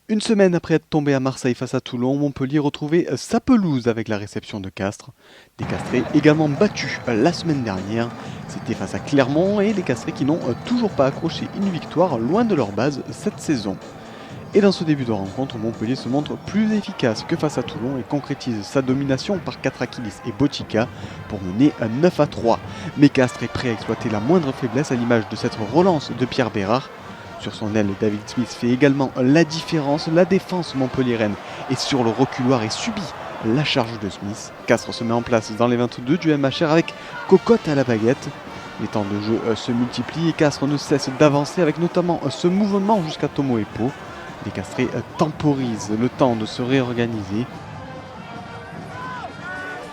Une semaine après être tombé à Marseille face à Toulon, Montpellier retrouvait sa pelouse avec la réception de Castres. Des Castrés également battus la semaine dernière. C'était face à Clermont et les Castrés qui n'ont toujours pas accroché une victoire loin de leur base cette saison. Et dans ce début de rencontre, Montpellier se montre plus efficace que face à Toulon et concrétise sa domination par Katrakilis et Botica pour mener 9-3. Mais Castres est prêt à exploiter la moindre faiblesse à l'image de cette relance de Pierre Bérard. Sur son aile, David Smith fait également la différence. La défense montpelliéraine est sur le reculoir et subit la charge de Smith. Castres se met en place dans les 22 du MHR avec Cocotte à la baguette. Les temps de jeu se multiplient et Castres ne cesse d'avancer avec notamment ce mouvement jusqu'à Tomo Epo. Les Castrés temporisent le temps de se réorganiser.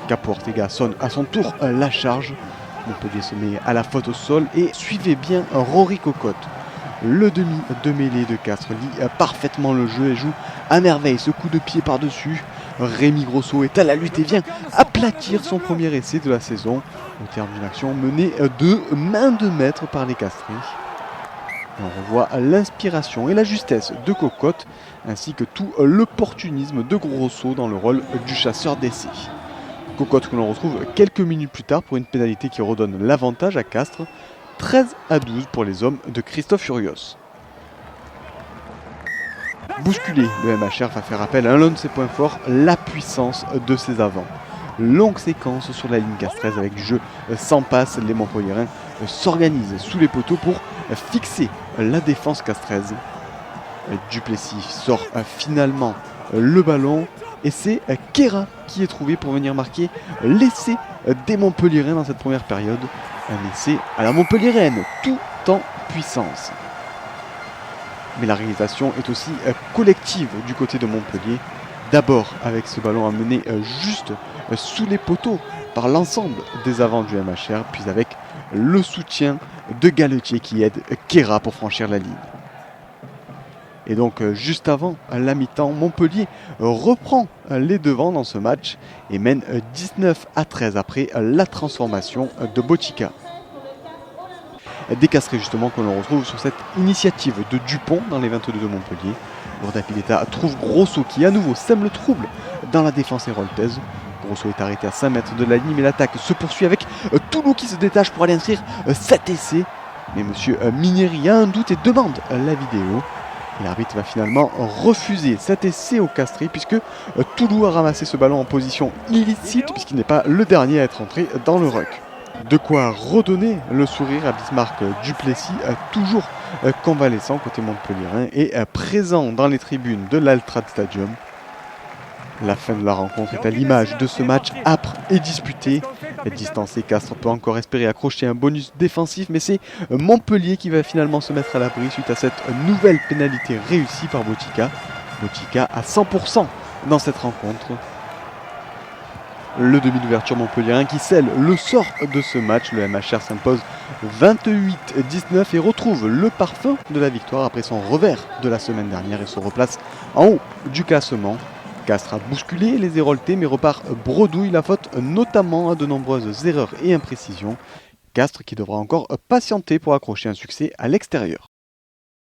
Capo Ortega sonne à son tour la charge. Montpellier se met à la faute au sol et suivez bien Rory Cocotte. Le demi de mêlée de Castres lit parfaitement le jeu et joue à merveille ce coup de pied par-dessus. Rémi Grosso est à la lutte et vient aplatir son premier essai de la saison au terme d'une action menée de main de maître par les Castrés. On revoit l'inspiration et la justesse de Cocotte ainsi que tout l'opportunisme de Grosso dans le rôle du chasseur d'essai. Cocotte que l'on retrouve quelques minutes plus tard pour une pénalité qui redonne l'avantage à Castres. 13-12 pour les hommes de Christophe Furios. Bousculé, le MHR va faire appel à l'un de ses points forts, la puissance de ses avants. Longue séquence sur la ligne castraise avec du jeu sans passe, les Montpelliérains s'organisent sous les poteaux pour fixer la défense castraise. Duplessis sort finalement le ballon et c'est Kera qui est trouvé pour venir marquer l'essai des Montpelliérains dans cette première période. Un essai à la montpelliéraine, tout en puissance. Mais la réalisation est aussi collective du côté de Montpellier. D'abord avec ce ballon amené juste sous les poteaux par l'ensemble des avants du MHR, puis avec le soutien de Galetier qui aide Kera pour franchir la ligne. Et donc juste avant la mi-temps, Montpellier reprend les devants dans ce match et mène 19-13 après la transformation de Botica. Des Castrés justement que l'on retrouve sur cette initiative de Dupont dans les 22 de Montpellier. Lourda Pileta trouve Grosso qui à nouveau sème le trouble dans la défense héroltaise. Grosso est arrêté à 5 mètres de la ligne mais l'attaque se poursuit avec Toulou qui se détache pour aller inscrire 7 essais. Mais monsieur Mineri a un doute et demande la vidéo. Et l'arbitre va finalement refuser cet essai au Castré puisque Toulou a ramassé ce ballon en position illicite puisqu'il n'est pas le dernier à être entré dans le ruck. De quoi redonner le sourire à Bismarck Duplessis, toujours convalescent côté montpelliérain et présent dans les tribunes de l'Altrad Stadium. La fin de la rencontre est à l'image de ce match âpre et disputé. Distancé, Castres peut encore espérer accrocher un bonus défensif, mais c'est Montpellier qui va finalement se mettre à l'abri suite à cette nouvelle pénalité réussie par Botica. Botica à 100% dans cette rencontre. Le demi d'ouverture montpelliérain qui scelle le sort de ce match. Le MHR s'impose 28-19 et retrouve le parfum de la victoire après son revers de la semaine dernière et se replace en haut du classement. Castres a bousculé les Héroltais mais repart bredouille, la faute notamment à de nombreuses erreurs et imprécisions. Castres qui devra encore patienter pour accrocher un succès à l'extérieur.